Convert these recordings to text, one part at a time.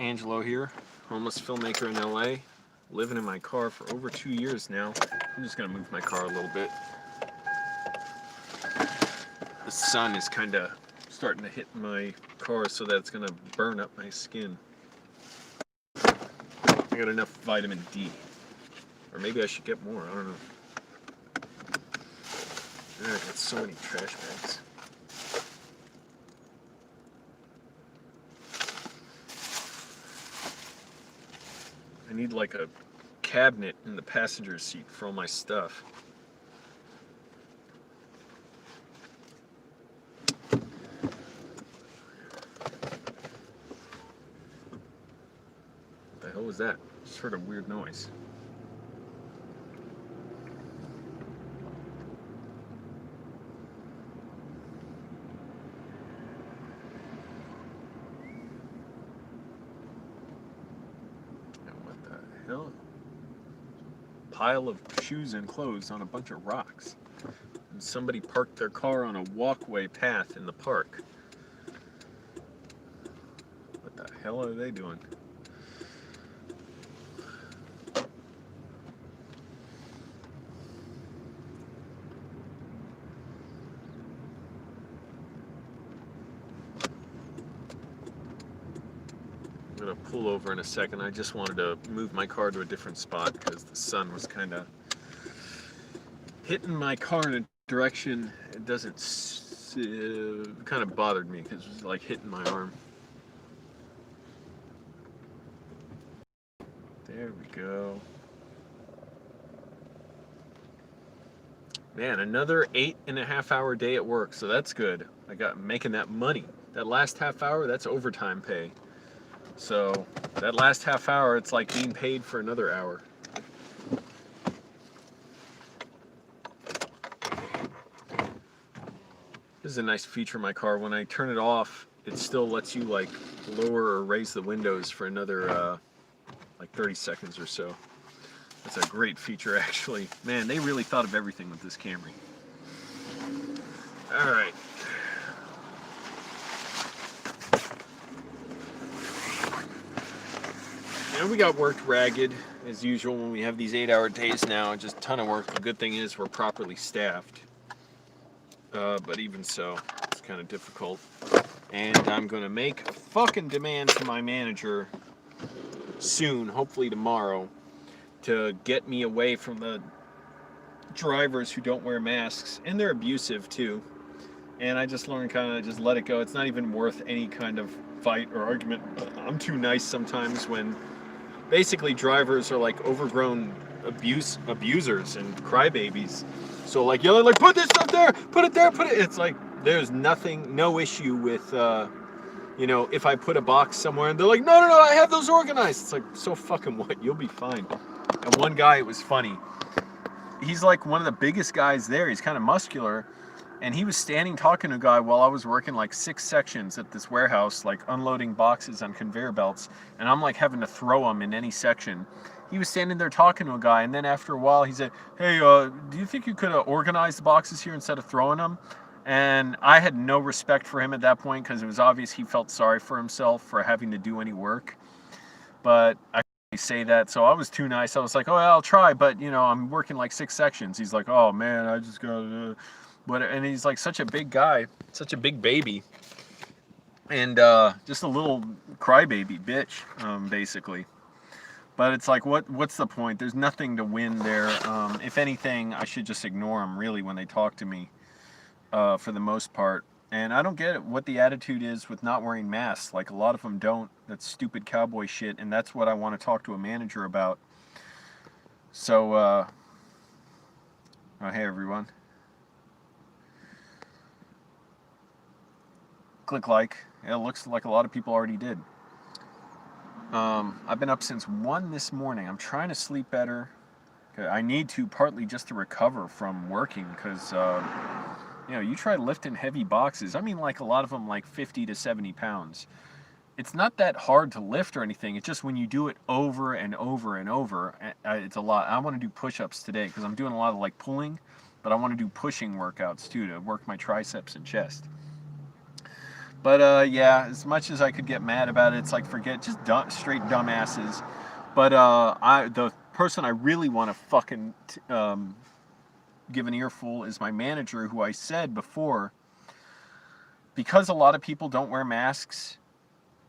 Angelo here, homeless filmmaker in LA, living in my car for over 2 years now. I'm just gonna move my car a little bit. The sun is kind of starting to hit my car so that it's gonna burn up my skin. I got enough vitamin D. Or maybe I should get more, I don't know. I got so many trash bags. I need like a cabinet in the passenger seat for all my stuff. What the hell was that? Just heard a weird noise. Hell, pile of shoes and clothes on a bunch of rocks. And somebody parked their car on a walkway path in the park. What the hell are they doing? I'm gonna pull over in a second. I just wanted to move my car to a different spot because the sun was kind of hitting my car in a direction it doesn't kind of bothered me because it was like hitting my arm. There we go. Man, another 8.5-hour day at work, so that's good. I got making that money. That last half hour, that's overtime pay. So that last half hour, it's like being paid for another hour. This is a nice feature of my car. When I turn it off, it still lets you like lower or raise the windows for another like 30 seconds or so. That's a great feature, actually. Man, they really thought of everything with this Camry. All right. And we got worked ragged, as usual, when we have these 8-hour days now. Just a ton of work. The good thing is we're properly staffed. But even so, it's kind of difficult. And I'm going to make a fucking demand to my manager soon, hopefully tomorrow, to get me away from the drivers who don't wear masks. And they're abusive, too. And I just learned kind of just let it go. It's not even worth any kind of fight or argument. I'm too nice sometimes when basically drivers are like overgrown abusers and crybabies. So like yelling like, put this stuff there, put it there, put it. It's like there's no issue with you know, if I put a box somewhere and they're like, no, I have those organized. It's like, so fucking what? You'll be fine. And one guy, it was funny. He's like one of the biggest guys there. He's kind of muscular. And he was standing talking to a guy while I was working like 6 sections at this warehouse, like unloading boxes on conveyor belts. And I'm like having to throw them in any section. He was standing there talking to a guy. And then after a while, he said, hey, do you think you could organize the boxes here instead of throwing them? And I had no respect for him at that point because it was obvious he felt sorry for himself for having to do any work. But I couldn't say that, so I was too nice. I was like, oh, yeah, I'll try, but, you know, I'm working like 6 sections. He's like, oh, man, I just gotta... And he's like such a big guy, such a big baby, and just a little crybaby bitch, basically. But it's like, what's the point? There's nothing to win there. If anything, I should just ignore them, really, when they talk to me, for the most part. And I don't get what the attitude is with not wearing masks. Like, a lot of them don't. That's stupid cowboy shit, and that's what I want to talk to a manager about. So, oh, hey, everyone. Click like. It looks like a lot of people already did. I've been up since 1 this morning. I'm trying to sleep better. I need to, partly just to recover from working, because, you know, you try lifting heavy boxes. I mean, like, a lot of them, like, 50 to 70 pounds. It's not that hard to lift or anything. It's just when you do it over and over and over, it's a lot. I want to do push-ups today, because I'm doing a lot of, like, pulling, but I want to do pushing workouts, too, to work my triceps and chest. But yeah, as much as I could get mad about it, it's like forget just straight dumbasses. But the person I really want to fucking give an earful is my manager, who I said before, because a lot of people don't wear masks.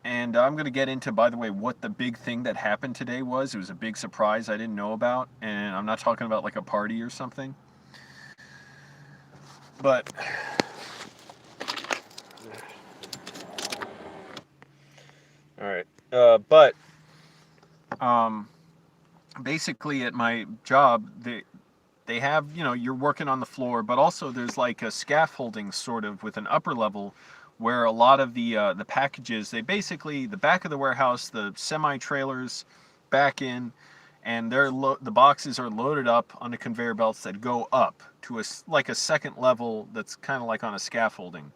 And I'm going to get into, by the way, what the big thing that happened today was. It was a big surprise I didn't know about. And I'm not talking about like a party or something. But all right. But basically at my job, they have, you're working on the floor, but also there's like a scaffolding sort of with an upper level where a lot of the packages, they basically, the back of the warehouse, the semi trailers back in, and the boxes are loaded up onto conveyor belts that go up to like a second level that's kind of like on a scaffolding.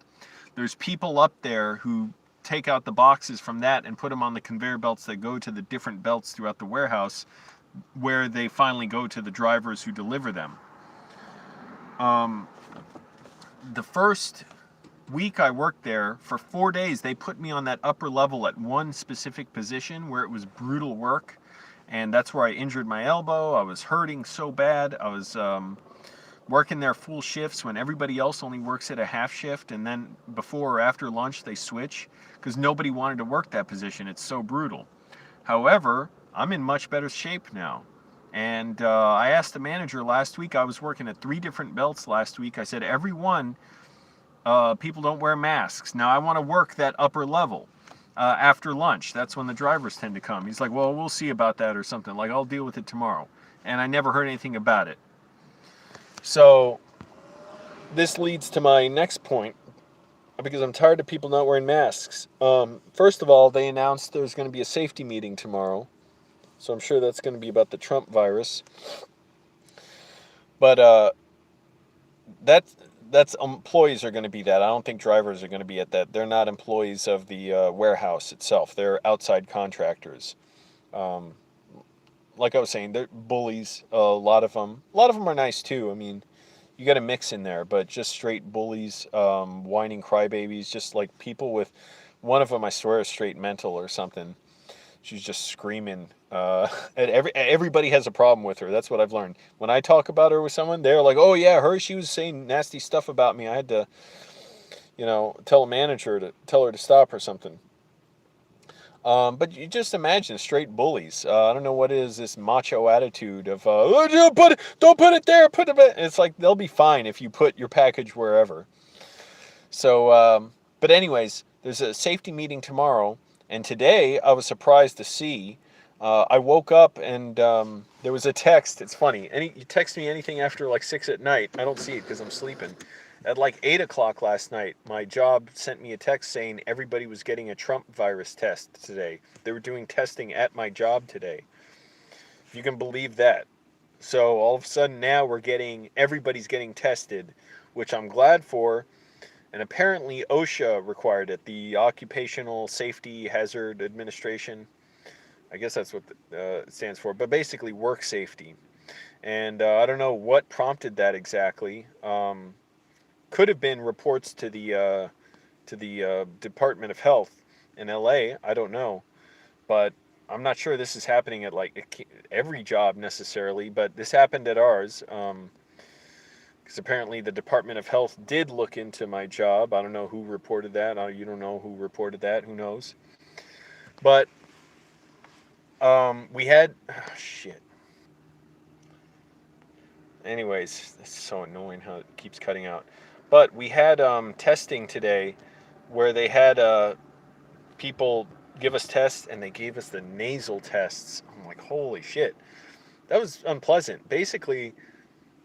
There's people up there who take out the boxes from that and put them on the conveyor belts that go to the different belts throughout the warehouse, where they finally go to the drivers who deliver them. The first week I worked there, for 4 days, they put me on that upper level at one specific position where it was brutal work. And that's where I injured my elbow. I was hurting so bad. I was working there full shifts when everybody else only works at a half shift. And then before or after lunch, they switch because nobody wanted to work that position. It's so brutal. However, I'm in much better shape now. And I asked the manager last week, I was working at 3 different belts last week. I said, every one, people don't wear masks. Now I want to work that upper level after lunch. That's when the drivers tend to come. He's like, well, we'll see about that or something. Like, I'll deal with it tomorrow. And I never heard anything about it. So this leads to my next point, because I'm tired of people not wearing masks. First of all, they announced there's going to be a safety meeting tomorrow. So I'm sure that's going to be about the Trump virus. But that's employees are going to be that. I don't think drivers are going to be at that. They're not employees of the warehouse itself. They're outside contractors. Like I was saying, they're bullies. A lot of them are nice too. I mean, you got a mix in there, but just straight bullies, whining crybabies, just like people with. One of them, I swear, is straight mental or something. She's just screaming. Everybody has a problem with her. That's what I've learned. When I talk about her with someone, they're like, "Oh yeah, she was saying nasty stuff about me. I had to, tell a manager to tell her to stop or something." But you just imagine straight bullies. I don't know what is this macho attitude of "Oh, don't put it there, put it." It's like they'll be fine if you put your package wherever. So, but anyways, there's a safety meeting tomorrow. And today, I was surprised to see. I woke up and there was a text. It's funny. You text me anything after like 6 at night, I don't see it because I'm sleeping. At like 8 o'clock last night, my job sent me a text saying everybody was getting a Trump virus test today. They were doing testing at my job today. If you can believe that. So all of a sudden now everybody's getting tested, which I'm glad for. And apparently OSHA required it, the Occupational Safety Hazard Administration. I guess that's what it stands for, but basically work safety. And I don't know what prompted that exactly. Could have been reports to the Department of Health in LA. I don't know, but I'm not sure this is happening at like every job necessarily. But this happened at ours. Because apparently the Department of Health did look into my job. I don't know who reported that. You don't know who reported that. Who knows? But we had... Oh, shit. Anyways, it's so annoying how it keeps cutting out. But we had testing today where they had people give us tests, and they gave us the nasal tests. I'm like, holy shit. That was unpleasant. Basically...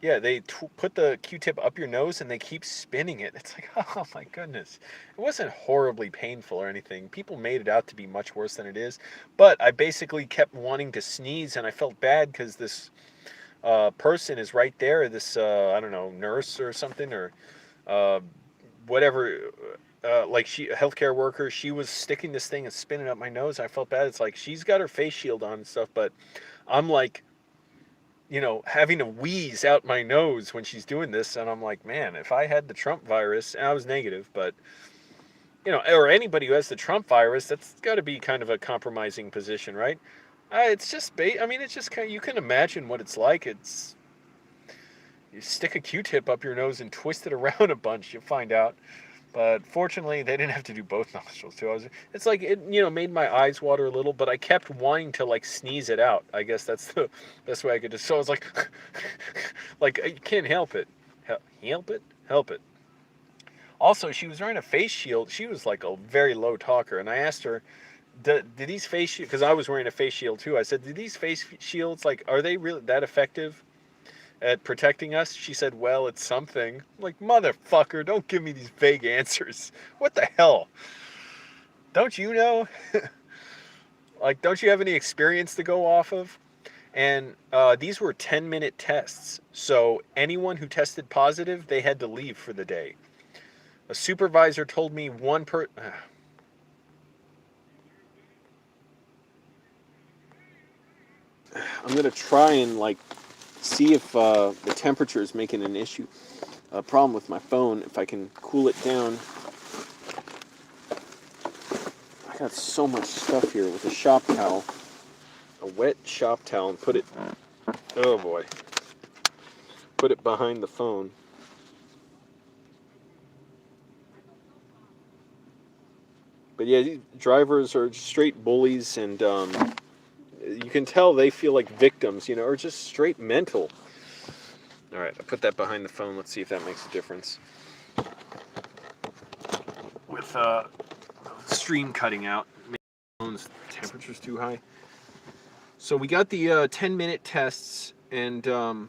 Yeah, they put the Q-tip up your nose and they keep spinning it. It's like, oh my goodness. It wasn't horribly painful or anything. People made it out to be much worse than it is. But I basically kept wanting to sneeze, and I felt bad because this person is right there. This, I don't know, nurse or something, or uh, whatever, like a healthcare worker. She was sticking this thing and spinning up my nose. I felt bad. It's like she's got her face shield on and stuff, but I'm like, having to wheeze out my nose when she's doing this. And I'm like, man, if I had the Trump virus, and I was negative, but or anybody who has the Trump virus, that's got to be kind of a compromising position, right? It's just, I mean, it's just kind of, you can imagine what it's like. You stick a Q-tip up your nose and twist it around a bunch, you'll find out. But fortunately, they didn't have to do both nostrils too. It's like it, made my eyes water a little, but I kept wanting to like sneeze it out. I guess that's the best way I could just. So I was like, like you can't help it, help it. Also, she was wearing a face shield. She was like a very low talker, and I asked her, "Did these face shields?" Because I was wearing a face shield too. I said, "Did these face shields are they really that effective at protecting us?" She said, "Well, it's something." I'm like, motherfucker, don't give me these vague answers. What the hell? Don't you know? Like, don't you have any experience to go off of? And these were 10-minute tests. So anyone who tested positive, they had to leave for the day. A supervisor told me I'm going to try and, like, see if the temperature is making an issue. A problem with my phone, if I can cool it down. I got so much stuff here with a shop towel. A wet shop towel, and put it, oh boy, put it behind the phone. But yeah, these drivers are straight bullies, and you can tell they feel like victims, or just straight mental. All right, I put that behind the phone. Let's see if that makes a difference. With stream cutting out, maybe the phone's temperature's too high. So we got the 10-minute tests, and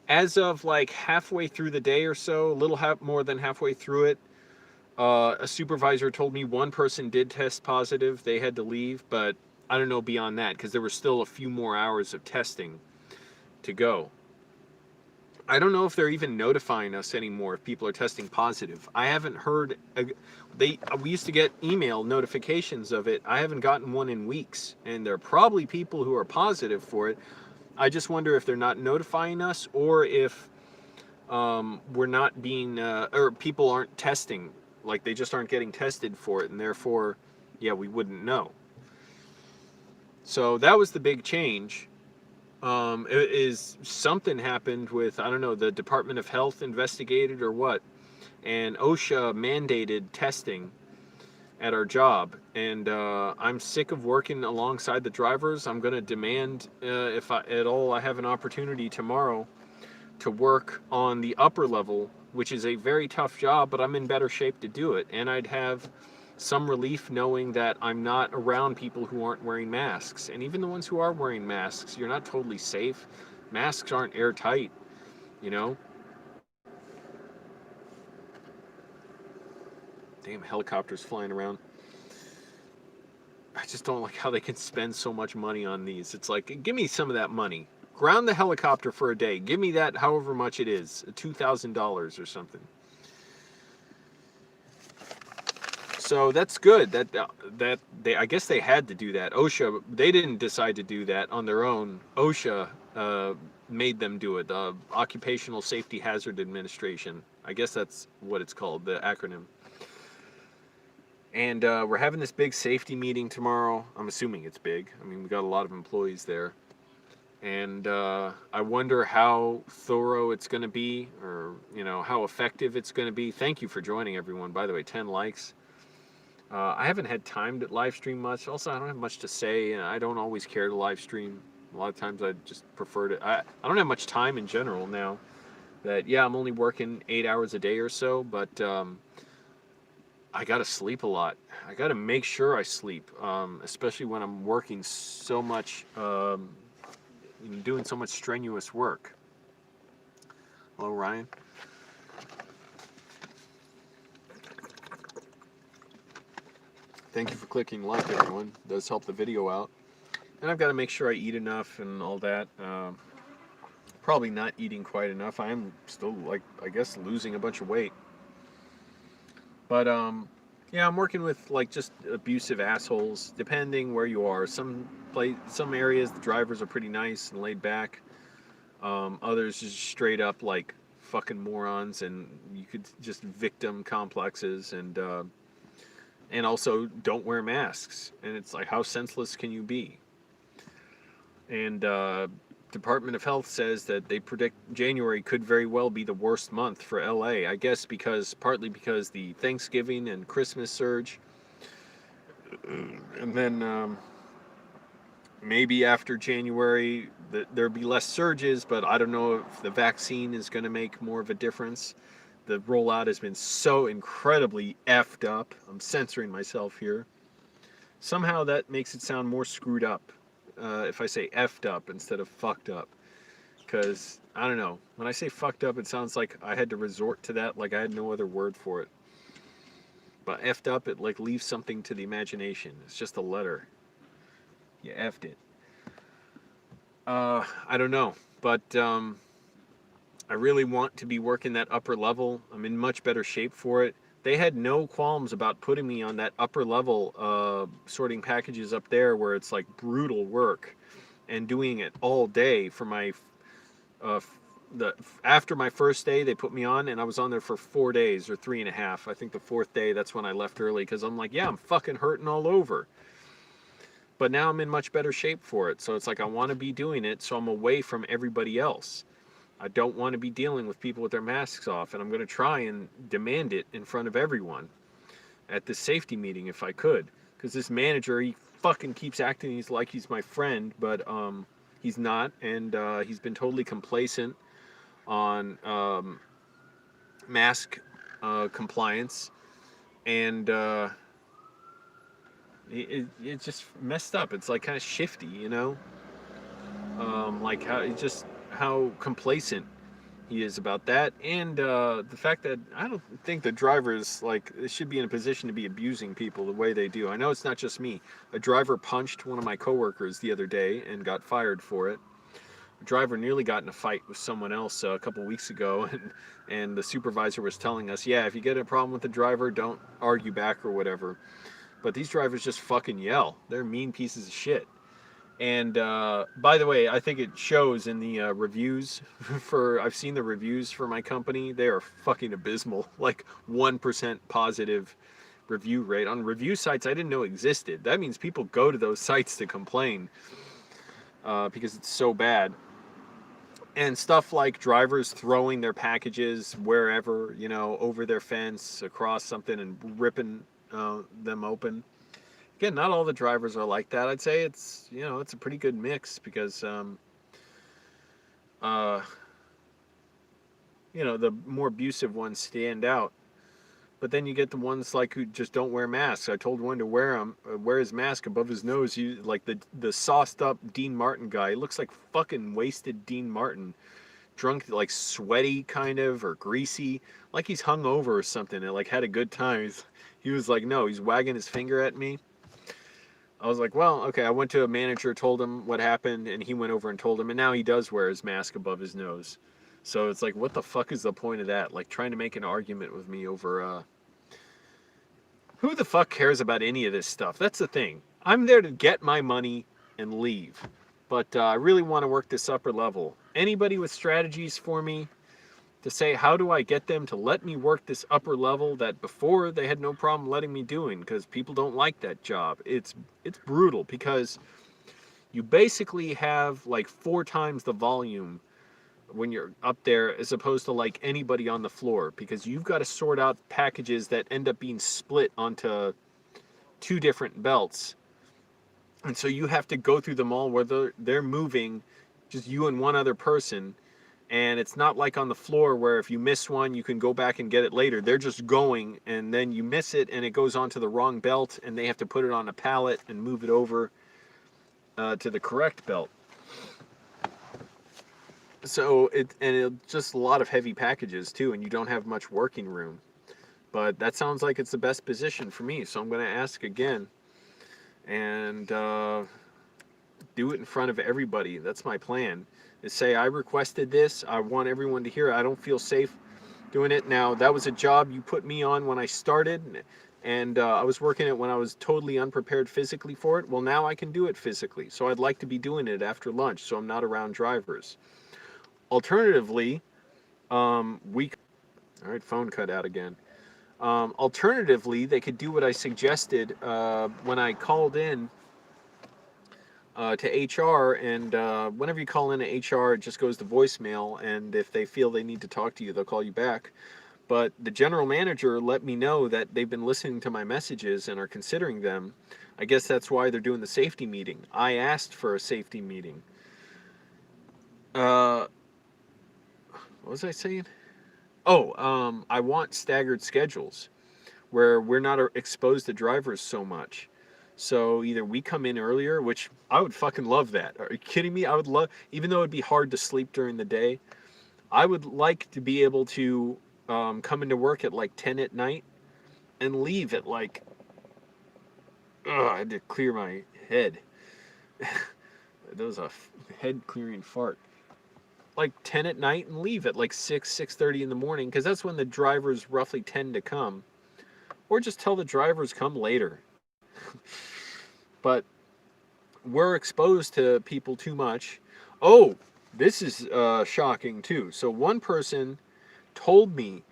as of like halfway through the day or so, a little more than halfway through it, a supervisor told me one person did test positive. They had to leave, but I don't know beyond that because there were still a few more hours of testing to go. I don't know if they're even notifying us anymore if people are testing positive. I haven't heard. We used to get email notifications of it. I haven't gotten one in weeks, and there are probably people who are positive for it. I just wonder if they're not notifying us, or if we're not being, or people aren't testing, like they just aren't getting tested for it, and therefore, yeah, we wouldn't know. So that was the big change. Is something happened with, I don't know, the Department of Health investigated or what, and OSHA mandated testing at our job, and I'm sick of working alongside the drivers. I'm going to demand, if at all I have an opportunity tomorrow, to work on the upper level, which is a very tough job, but I'm in better shape to do it, and I'd have some relief knowing that I'm not around people who aren't wearing masks. And even the ones who are wearing masks, you're not totally safe. Masks aren't airtight, you know? Damn helicopters flying around. I just don't like how they can spend so much money on these. It's like, give me some of that money. Ground the helicopter for a day. Give me that however much it is, $2,000 or something. So that's good. That I guess they had to do that. OSHA, they didn't decide to do that on their own. OSHA made them do it. The Occupational Safety Hazard Administration. I guess that's what it's called, the acronym. And we're having this big safety meeting tomorrow. I'm assuming it's big. I mean, we got a lot of employees there. And I wonder how thorough it's going to be, or, how effective it's going to be. Thank you for joining, everyone. By the way, 10 likes. I haven't had time to live stream much. Also, I don't have much to say, and I don't always care to live stream. A lot of times I just prefer to... I don't have much time in general now. That, yeah, I'm only working 8 hours a day or so, but I got to sleep a lot. I got to make sure I sleep, especially when I'm working so much, doing so much strenuous work. Hello, Ryan. Thank you for clicking like, everyone. It does help the video out. And I've got to make sure I eat enough and all that. Probably not eating quite enough. I am still, I guess, losing a bunch of weight. But, yeah, I'm working with, just abusive assholes, depending where you are. Some areas, the drivers are pretty nice and laid back. Others just straight up, fucking morons, and you could just victim complexes, and, And also, don't wear masks. And it's like, how senseless can you be? And Department of Health says that they predict January could very well be the worst month for LA. I guess partly because the Thanksgiving and Christmas surge, and then maybe after January there'll be less surges. But I don't know if the vaccine is going to make more of a difference. The rollout has been so incredibly effed up. I'm censoring myself here. Somehow that makes it sound more screwed up if I say effed up instead of fucked up. Because, I don't know, when I say fucked up, it sounds like I had to resort to that, like I had no other word for it. But effed up, it like leaves something to the imagination. It's just a letter. You effed it. I don't know. But I really want to be working that upper level. I'm in much better shape for it. They had no qualms about putting me on that upper level sorting packages up there where it's like brutal work and doing it all day for my uh, after my first day they put me on, and I was on there for 4 days or 3.5. I think the fourth day, that's when I left early because I'm like, yeah, I'm fucking hurting all over. But now I'm in much better shape for it. So it's like I want to be doing it so I'm away from everybody else. I don't want to be dealing with people with their masks off, and I'm going to try and demand it in front of everyone at this safety meeting if I could. Because this manager, he fucking keeps acting like he's my friend, but he's not, and he's been totally complacent on mask compliance, and it's just messed up. It's like kind of shifty, you know, like how complacent he is about that, and the fact that I don't think the drivers like should be in a position to be abusing people the way they do. I know it's not just me. A driver punched one of my coworkers the other day and got fired for it. A driver nearly got in a fight with someone else a couple weeks ago, and the supervisor was telling us, yeah, if you get a problem with the driver, don't argue back or whatever. But these drivers just fucking yell. They're mean pieces of shit. And by the way, I think it shows in the reviews I've seen the reviews for my company. They are fucking abysmal. Like 1% positive review rate. On review sites I didn't know existed. That means people go to those sites to complain because it's so bad. And stuff like drivers throwing their packages wherever, you know, over their fence, across something, and ripping them open. Again, not all the drivers are like that. I'd say it's, you know, it's a pretty good mix because, uh, you know, the more abusive ones stand out. But then you get the ones like who just don't wear masks. I told one to wear his mask above his nose. He like the sauced up Dean Martin guy. He looks like fucking wasted Dean Martin, drunk, like sweaty kind of or greasy, like he's hung over or something. And like had a good time. He was like, no, he's wagging his finger at me. I was like, well, okay. I went to a manager, told him what happened, and he went over and told him, and now he does wear his mask above his nose. So it's like, what the fuck is the point of that? Like trying to make an argument with me over who the fuck cares about any of this stuff? That's the thing. I'm there to get my money and leave. But I really want to work this upper level. Anybody with strategies for me to say, how do I get them to let me work this upper level that before they had no problem letting me doing? Because people don't like that job. It's brutal because you basically have like 4 times the volume when you're up there as opposed to like anybody on the floor, because you've got to sort out packages that end up being split onto 2 different belts, and so you have to go through them all where they're moving, just you and one other person. And it's not like on the floor where if you miss one you can go back and get it later. They're just going, and then you miss it and it goes onto the wrong belt, and they have to put it on a pallet and move it over to the correct belt. So it's just a lot of heavy packages too, and you don't have much working room. But that sounds like it's the best position for me, so I'm going to ask again and do it in front of everybody. That's my plan. Is say I requested this. I want everyone to hear it. I don't feel safe doing it. Now that was a job you put me on when I started, and I was working it when I was totally unprepared physically for it. Well, now I can do it physically, so I'd like to be doing it after lunch, so I'm not around drivers. Alternatively, all right, phone cut out again. Alternatively, they could do what I suggested when I called in to HR, and whenever you call in to HR, it just goes to voicemail, and if they feel they need to talk to you, they'll call you back. But the general manager let me know that they've been listening to my messages and are considering them. I guess that's why they're doing the safety meeting. I asked for a safety meeting. What was I saying? Oh, I want staggered schedules where we're not exposed to drivers so much. So either we come in earlier, which I would fucking love that. Are you kidding me? I would love, even though it'd be hard to sleep during the day, I would like to be able to come into work at like 10 at night and leave at like, I had to clear my head. That was a head clearing fart. Like 10 at night and leave at like 6:30 in the morning, because that's when the drivers roughly tend to come. Or just tell the drivers come later. But we're exposed to people too much. Oh, this is shocking too. So one person told me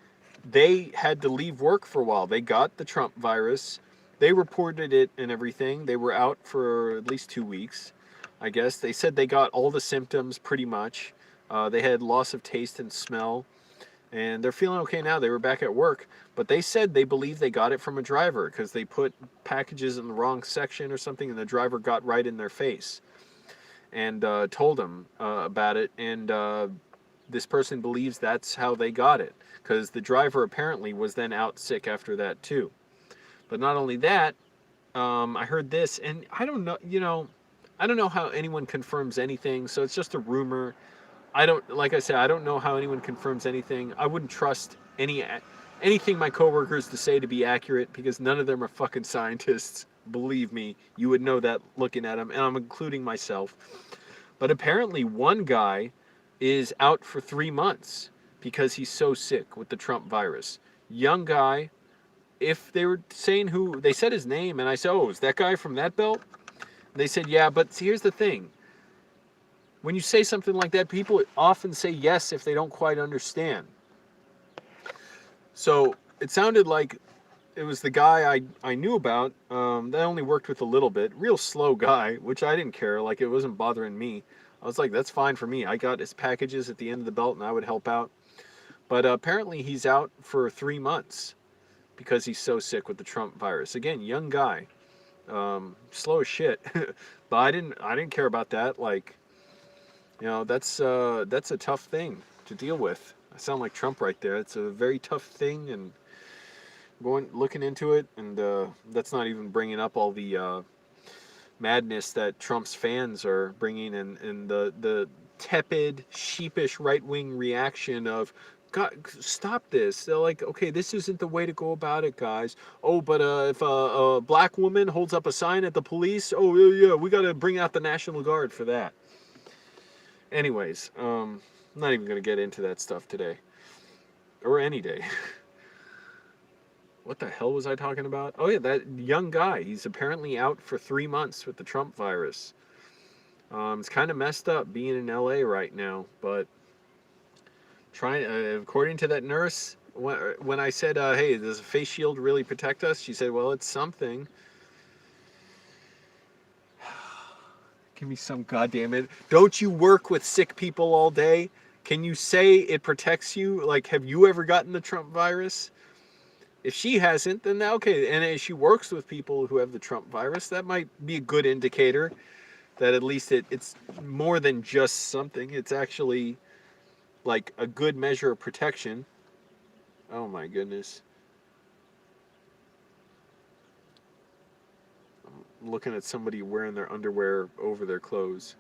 they had to leave work for a while. They got the Trump virus. They reported it and everything. They were out for at least 2 weeks, I guess. They said they got all the symptoms pretty much. They had loss of taste and smell, and they're feeling okay now. They were back at work, but they said they believe they got it from a driver because they put packages in the wrong section or something, and the driver got right in their face and told them about it. And this person believes that's how they got it, because the driver apparently was then out sick after that too. But not only that, I heard this, and I don't know, I don't know how anyone confirms anything, so it's just a rumor. Like I said, I don't know how anyone confirms anything. I wouldn't trust anything my coworkers to say to be accurate, because none of them are fucking scientists. Believe me, you would know that looking at them, and I'm including myself. But apparently one guy is out for 3 months because he's so sick with the Trump virus. Young guy. If they were saying who, they said his name, and I said, oh, is that guy from that belt? And they said, yeah, but here's the thing. When you say something like that, people often say yes if they don't quite understand. So it sounded like it was the guy I knew about, that I only worked with a little bit. Real slow guy, which I didn't care. Like, it wasn't bothering me. I was like, that's fine for me. I got his packages at the end of the belt, and I would help out. But apparently he's out for 3 months because he's so sick with the Trump virus. Again, young guy, slow as shit. But I didn't care about that. Like, that's a tough thing to deal with. I sound like Trump right there. It's a very tough thing, and looking into it, and that's not even bringing up all the madness that Trump's fans are bringing, and the tepid, sheepish right-wing reaction of, God, stop this. They're like, okay, this isn't the way to go about it, guys. Oh, but if a black woman holds up a sign at the police, oh, yeah, we got to bring out the National Guard for that. Anyways, I'm not even going to get into that stuff today. Or any day. What the hell was I talking about? Oh, yeah, that young guy. He's apparently out for 3 months with the Trump virus. It's kind of messed up being in LA right now, but according to that nurse, when I said, hey, does a face shield really protect us? She said, well, it's something. Give me some goddamn it. Don't you work with sick people all day? Can you say it protects you? Like, have you ever gotten the Trump virus? If she hasn't, then okay. And if she works with people who have the Trump virus, that might be a good indicator that at least it's more than just something. It's actually like a good measure of protection. Oh my goodness. I'm looking at somebody wearing their underwear over their clothes.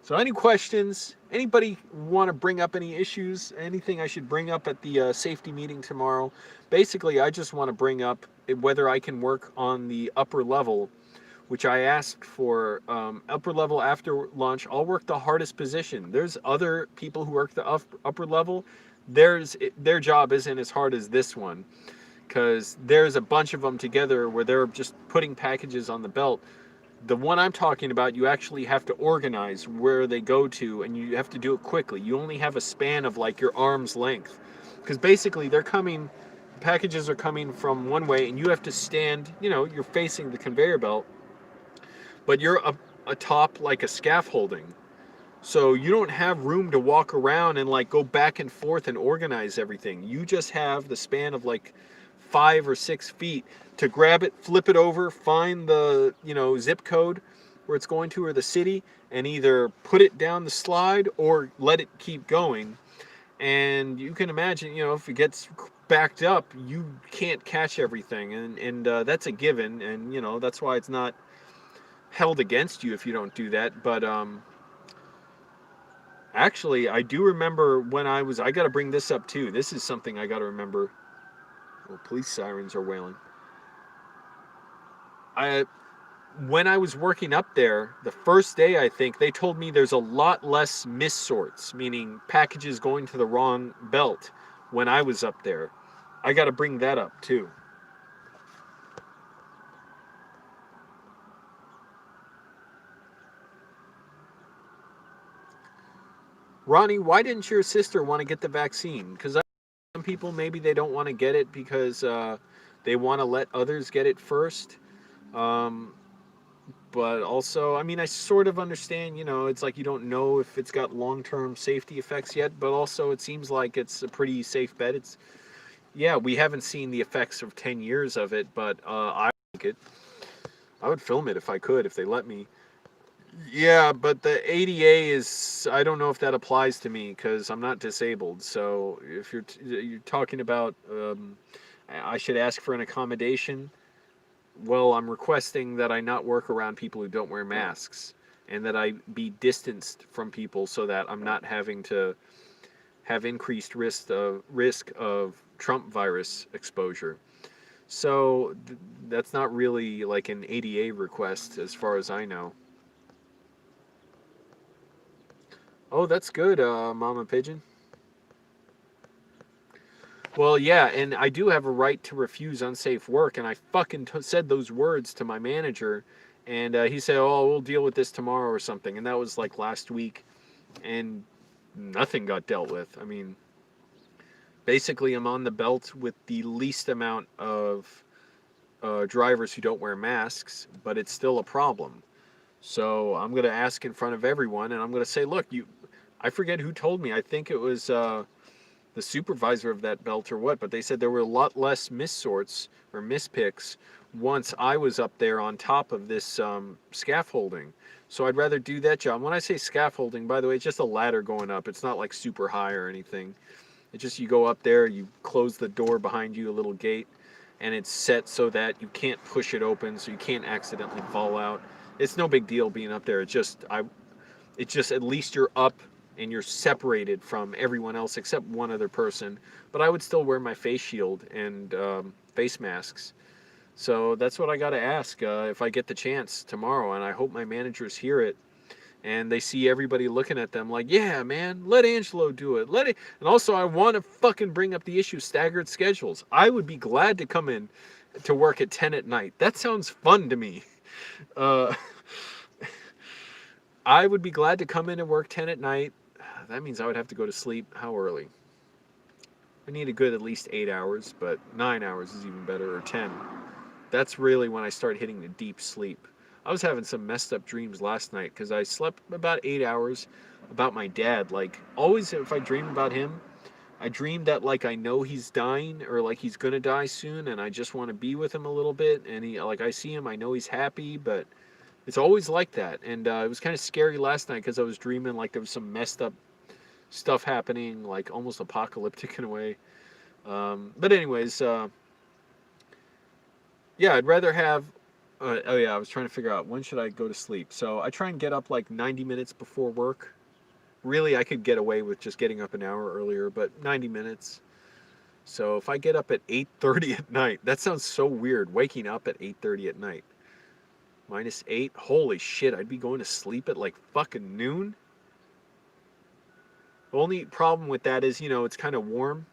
So any questions? Anybody want to bring up any issues? Anything I should bring up at the safety meeting tomorrow? Basically, I just want to bring up whether I can work on the upper level, which I asked for. Upper level after lunch, I'll work the hardest position. There's other people who work the upper level. Their job isn't as hard as this one, because there's a bunch of them together where they're just putting packages on the belt. The one I'm talking about, you actually have to organize where they go to, and you have to do it quickly. You only have a span of like your arm's length, because basically they're coming, packages are coming from one way, and you have to stand. You know, you're facing the conveyor belt, but you're up atop like a scaffolding, so you don't have room to walk around and like go back and forth and organize everything. You just have the span of like 5 or 6 feet to grab it, flip it over, find the, zip code where it's going to or the city, and either put it down the slide or let it keep going. And you can imagine, if it gets backed up, you can't catch everything, and that's a given, and that's why it's not held against you if you don't do that. But actually, I do remember when I got to bring this up too. This is something I got to remember. Oh, police sirens are wailing. When I was working up there, the first day, I think, they told me there's a lot less missorts, meaning packages going to the wrong belt when I was up there. I got to bring that up too. Ronnie, why didn't your sister want to get the vaccine? Because some people, maybe they don't want to get it because they want to let others get it first. Um, but also, I mean, I sort of understand, it's like you don't know if it's got long-term safety effects yet, but also it seems like it's a pretty safe bet. Yeah, we haven't seen the effects of 10 years of it, but I think it. I would film it if I could, if they let me. Yeah, but the ADA is, I don't know if that applies to me because I'm not disabled. So if you're talking about, I should ask for an accommodation. Well, I'm requesting that I not work around people who don't wear masks, and that I be distanced from people so that I'm not having to have increased risk of Trump virus exposure. So that's not really like an ADA request as far as I know. Oh, that's good, Mama Pigeon. Well, yeah, and I do have a right to refuse unsafe work, and I fucking said those words to my manager, and he said, "Oh, we'll deal with this tomorrow or something," and that was like last week, and nothing got dealt with. I mean, basically, I'm on the belt with the least amount of drivers who don't wear masks, but it's still a problem. So I'm going to ask in front of everyone, and I'm going to say, "Look, I forget who told me. I think it was the supervisor of that belt or what, but they said there were a lot less missorts or mispicks once I was up there on top of this scaffolding. So I'd rather do that job. When I say scaffolding, by the way, it's just a ladder going up. It's not like super high or anything. It's just you go up there, you close the door behind you, a little gate, and it's set so that you can't push it open, so you can't accidentally fall out. It's no big deal being up there. It's just at least you're up and you're separated from everyone else except one other person. But I would still wear my face shield and face masks. So that's what I got to ask if I get the chance tomorrow. And I hope my managers hear it and they see everybody looking at them like, yeah, man, let Angelo do it. Let it. And also, I want to fucking bring up the issue staggered schedules. I would be glad to come in to work at 10 at night. That sounds fun to me. Uh, I would be glad to come in and work 10 at night. That means I would have to go to sleep. How early? I need a good at least 8 hours, but 9 hours is even better, or 10. That's really when I start hitting the deep sleep. I was having some messed up dreams last night because I slept about 8 hours about my dad. Like, always if I dream about him, I dream that like I know he's dying or like he's gonna die soon and I just want to be with him a little bit. And I see him, I know he's happy, but it's always like that. And it was kind of scary last night because I was dreaming like there was some messed up stuff happening, like almost apocalyptic in a way. But anyways, yeah, I'd rather have. Oh yeah, I was trying to figure out when should I go to sleep. So I try and get up like 90 minutes before work. Really, I could get away with just getting up an hour earlier, but 90 minutes. So if I get up at 8:30 at night, that sounds so weird. Waking up at 8:30 at night. -8. Holy shit! I'd be going to sleep at like fucking noon. The only problem with that is, it's kind of warm,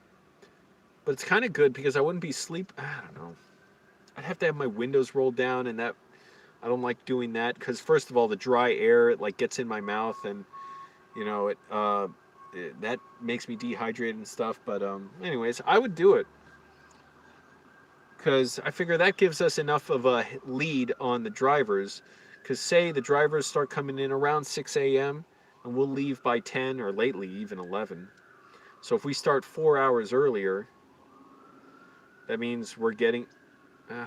but it's kind of good because I wouldn't be sleep. I don't know. I'd have to have my windows rolled down, and that I don't like doing that because first of all, the dry air it like gets in my mouth and that makes me dehydrated and stuff. But anyways, I would do it because I figure that gives us enough of a lead on the drivers. Because say the drivers start coming in around 6 a.m. and we'll leave by 10 or lately even 11. So if we start 4 hours earlier, that means we're getting. Uh,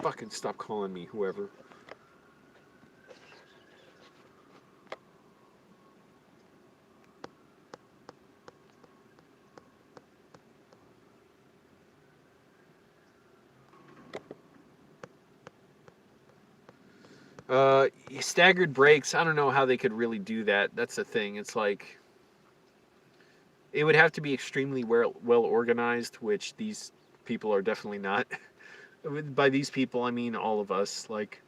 Fucking stop calling me, whoever. Staggered breaks. I don't know how they could really do that. That's the thing. It's like it would have to be extremely well organized, which these people are definitely not. By these people, I mean all of us. Like,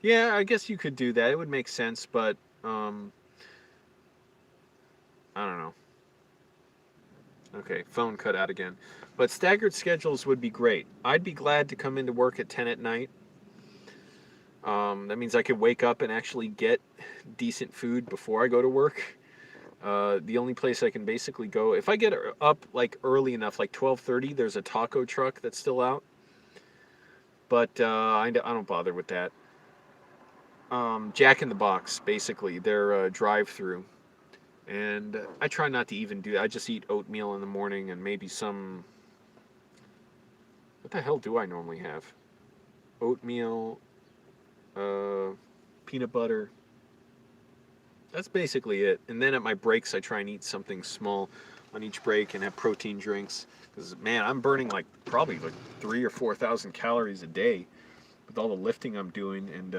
yeah, I guess you could do that. It would make sense, but I don't know. Okay, phone cut out again. But staggered schedules would be great. I'd be glad to come into work at 10 at night. That means I could wake up and actually get decent food before I go to work. The only place I can basically go, if I get up like early enough, like 12:30, there's a taco truck that's still out. But I don't bother with that. Jack in the Box, basically, they're drive-through. And I try not to even do that. I just eat oatmeal in the morning and maybe some. What the hell do I normally have? Oatmeal, uh, peanut butter. That's basically it. And then at my breaks, I try and eat something small on each break and have protein drinks. Because man, I'm burning like probably like 3,000 or 4,000 calories a day with all the lifting I'm doing and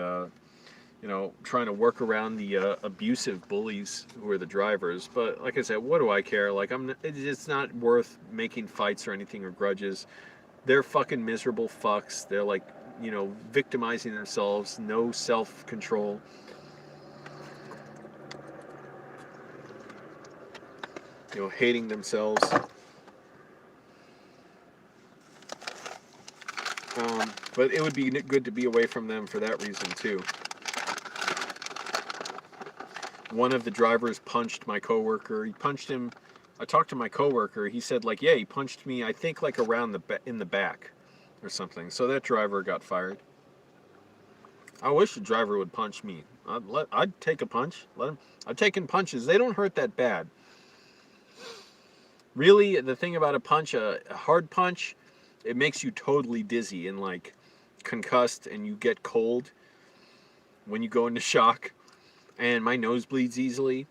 trying to work around the abusive bullies who are the drivers. But like I said, what do I care? Like it's not worth making fights or anything or grudges. They're fucking miserable fucks. They're like victimizing themselves, no self control. Hating themselves. But it would be good to be away from them for that reason too. One of the drivers punched my coworker. He punched him. I talked to my coworker. He said like, yeah, he punched me. I think like around in the back, or something. So that driver got fired. I wish the driver would punch me. I'd take a punch. Let him. I've taken punches. They don't hurt that bad. Really, the thing about a punch, a hard punch, it makes you totally dizzy and like concussed, and you get cold when you go into shock. And my nose bleeds easily,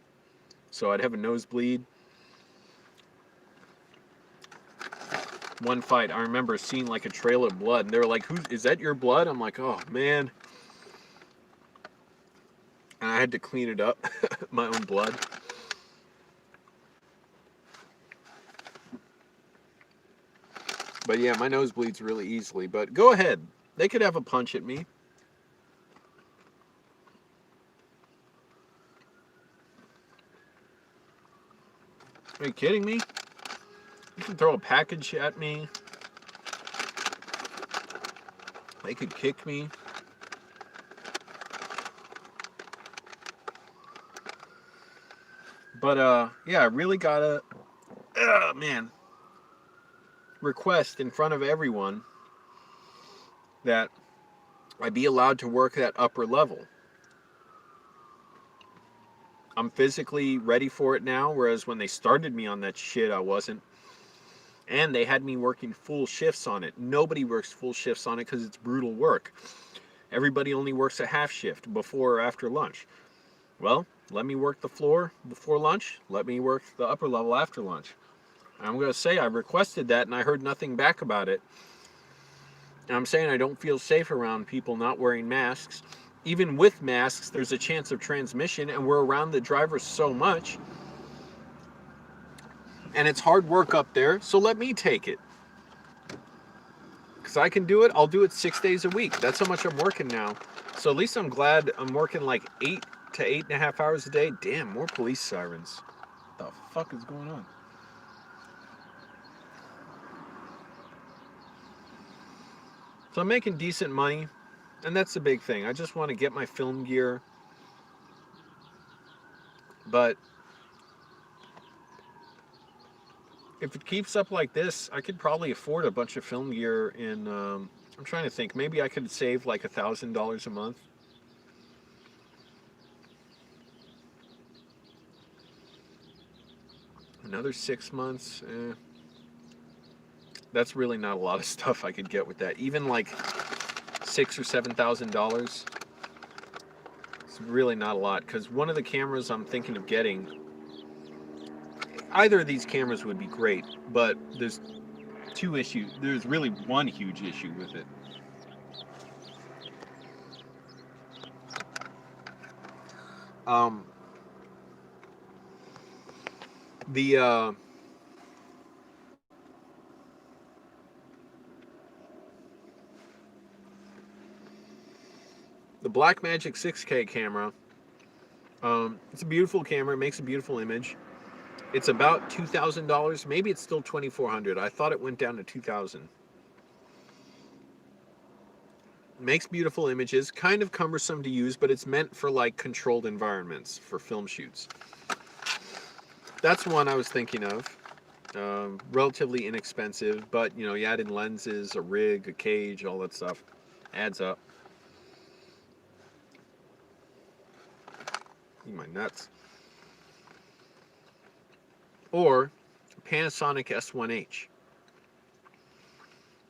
so I'd have a nosebleed. One fight, I remember seeing like a trail of blood, and they were like, "Who is that? Your blood?" I'm like, "Oh man!" And I had to clean it up, my own blood. But yeah, my nose bleeds really easily. But go ahead, they could have a punch at me. Are you kidding me? You can throw a package at me. They could kick me. But yeah, I really gotta, man, request in front of everyone that I be allowed to work at upper level. I'm physically ready for it now, whereas when they started me on that shit, I wasn't. And they had me working full shifts on it. Nobody works full shifts on it because it's brutal work. Everybody only works a half shift before or after lunch. Well, let me work the floor before lunch. Let me work the upper level after lunch. I'm going to say I requested that and I heard nothing back about it. And I'm saying I don't feel safe around people not wearing masks. Even with masks, there's a chance of transmission, and we're around the drivers so much. And it's hard work up there, so let me take it. Because I can do it, I'll do it 6 days a week. That's how much I'm working now. So at least I'm glad I'm working like 8 to 8.5 hours a day. Damn, more police sirens. What the fuck is going on? So I'm making decent money, and that's the big thing. I just want to get my film gear, but if it keeps up like this, I could probably afford a bunch of film gear in, I'm trying to think, maybe I could save like $1,000 a month. Another 6 months, that's really not a lot of stuff I could get with that. Even like $6,000 or $7,000, it's really not a lot. Because one of the cameras I'm thinking of getting, either of these cameras would be great, but there's two issues. There's really one huge issue with it. Um, the the Blackmagic 6K camera. It's a beautiful camera. It makes a beautiful image. It's about $2,000. Maybe it's still $2,400. I thought it went down to $2,000. Makes beautiful images. Kind of cumbersome to use, but it's meant for like controlled environments for film shoots. That's one I was thinking of. Relatively inexpensive, but you know, you add in lenses, a rig, a cage, all that stuff adds up. My nuts. Or Panasonic S1H.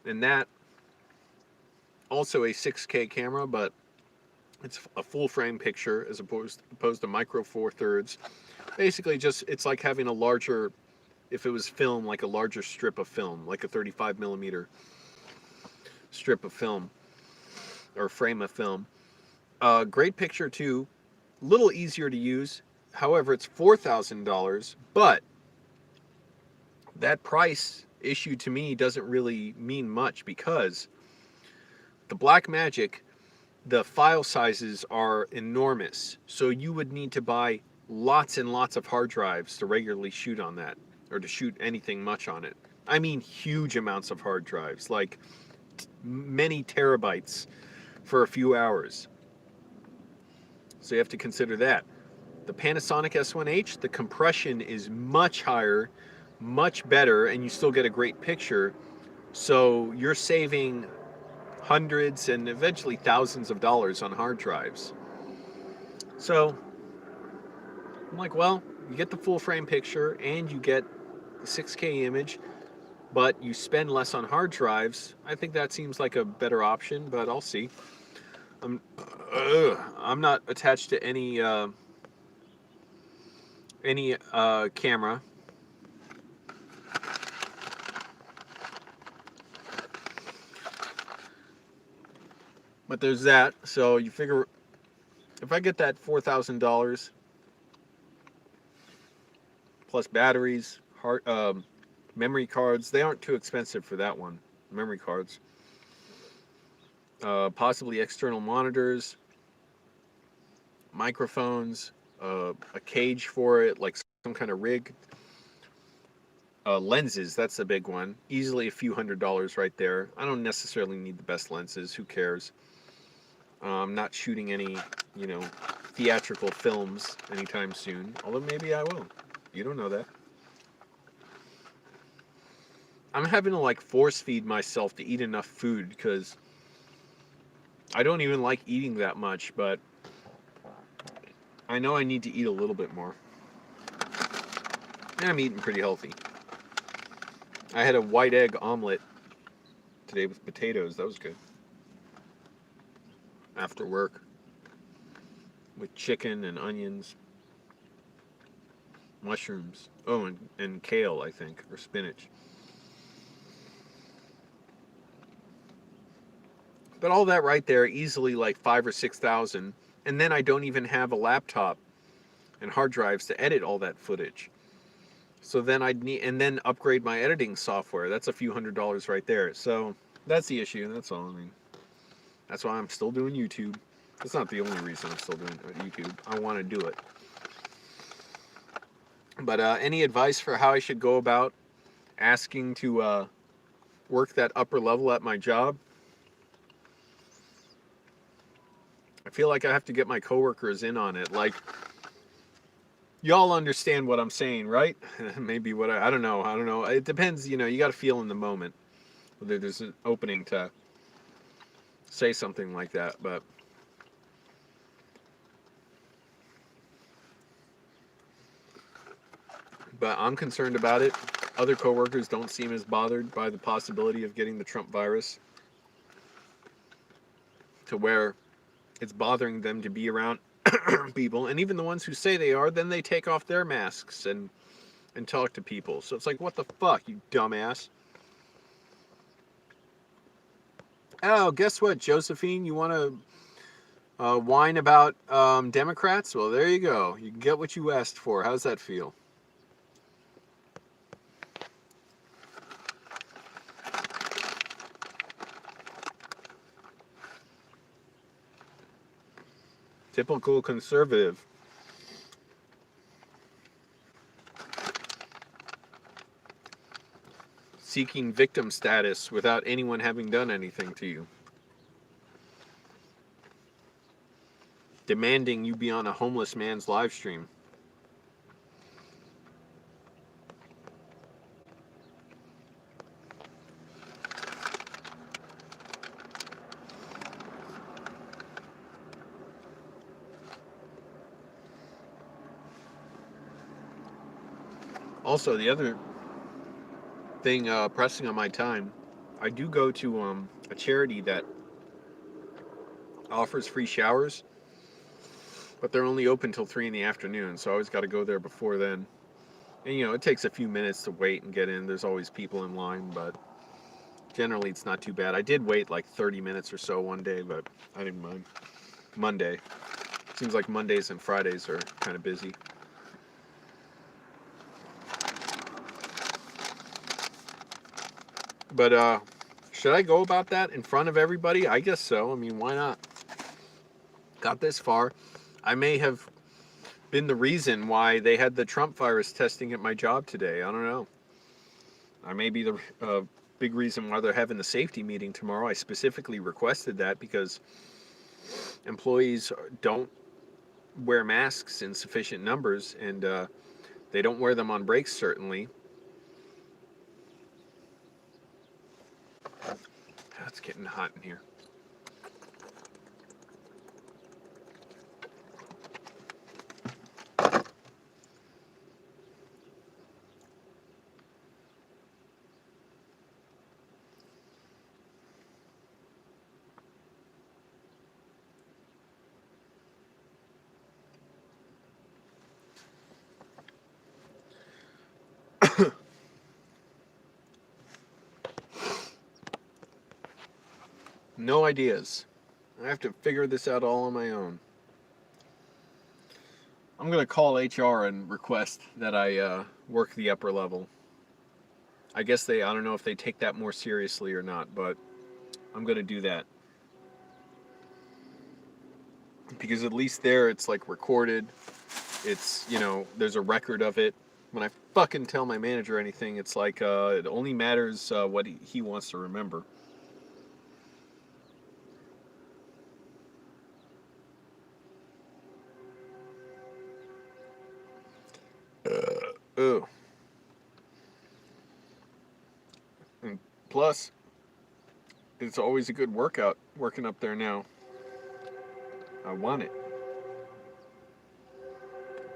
And that also a 6K camera, but it's a full frame picture as opposed to micro four thirds. Basically, just it's like having a larger, if it was film, like a larger strip of film, like a 35 millimeter strip of film or frame of film. Great picture too. Little easier to use. However, it's $4,000, but that price issue to me doesn't really mean much because the Blackmagic, the file sizes are enormous. So you would need to buy lots and lots of hard drives to regularly shoot on that, or to shoot anything much on it. I mean huge amounts of hard drives, like many terabytes for a few hours. So you have to consider that. The Panasonic S1H, the compression is much higher, much better, and you still get a great picture. So you're saving hundreds and eventually thousands of dollars on hard drives. So I'm like, well, you get the full frame picture and you get the 6K image, but you spend less on hard drives. I think that seems like a better option, but I'll see. I'm not attached to any camera. But there's that. So you figure if I get that $4,000 plus batteries, memory cards, they aren't too expensive for that one. Memory cards, possibly external monitors, microphones, a cage for it, like some kind of rig. Lenses, that's the big one. Easily a few $100s right there. I don't necessarily need the best lenses. Who cares? I'm not shooting any, theatrical films anytime soon. Although maybe I will. You don't know that. I'm having to like force feed myself to eat enough food because I don't even like eating that much, but I know I need to eat a little bit more. And I'm eating pretty healthy. I had a white egg omelet today with potatoes. That was good. After work. With chicken and onions. Mushrooms. Oh, and kale, I think. Or spinach. But all that right there, easily like 5,000 or 6,000. And then I don't even have a laptop and hard drives to edit all that footage. So then I'd need, and then upgrade my editing software. That's a few $100s right there. So that's the issue. That's all. I mean, that's why I'm still doing YouTube. That's not the only reason I'm still doing YouTube. I want to do it. But any advice for how I should go about asking to work that upper level at my job? I feel like I have to get my coworkers in on it. Like, y'all understand what I'm saying, right? Maybe what I don't know. I don't know. It depends, you got to feel in the moment whether there's an opening to say something like that, but I'm concerned about it. Other coworkers don't seem as bothered by the possibility of getting the Trump virus to where it's bothering them to be around people. And even the ones who say they are, then they take off their masks and talk to people. So it's like, what the fuck, you dumbass? Oh, guess what, Josephine? You want to whine about Democrats? Well, there you go. You can get what you asked for. How's that feel? Typical conservative. Seeking victim status without anyone having done anything to you. Demanding you be on a homeless man's live stream. Also, the other thing pressing on my time, I do go to a charity that offers free showers, but they're only open till 3 in the afternoon, so I always got to go there before then. And it takes a few minutes to wait and get in. There's always people in line, but generally it's not too bad. I did wait like 30 minutes or so one day, but I didn't mind. Monday. Seems like Mondays and Fridays are kind of busy. But should I go about that in front of everybody? I guess so. I mean, why not? Got this far. I may have been the reason why they had the Trump virus testing at my job today. I don't know. I may be the big reason why they're having the safety meeting tomorrow. I specifically requested that because employees don't wear masks in sufficient numbers, and they don't wear them on breaks, certainly. It's getting hot in here. No ideas. I have to figure this out all on my own. I'm going to call HR and request that I work the upper level. I guess I don't know if they take that more seriously or not, but I'm going to do that. Because at least there it's like recorded. It's, there's a record of it. When I fucking tell my manager anything, it's like it only matters what he wants to remember. Ooh. And plus, it's always a good workout working up there now. I want it.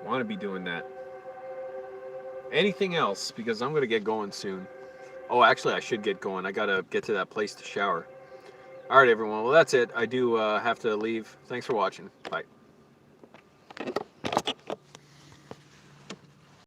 I want to be doing that. Anything else? Because I'm going to get going soon. Oh, actually, I should get going. I got to get to that place to shower. All right, everyone. Well, that's it. I do have to leave. Thanks for watching. Bye.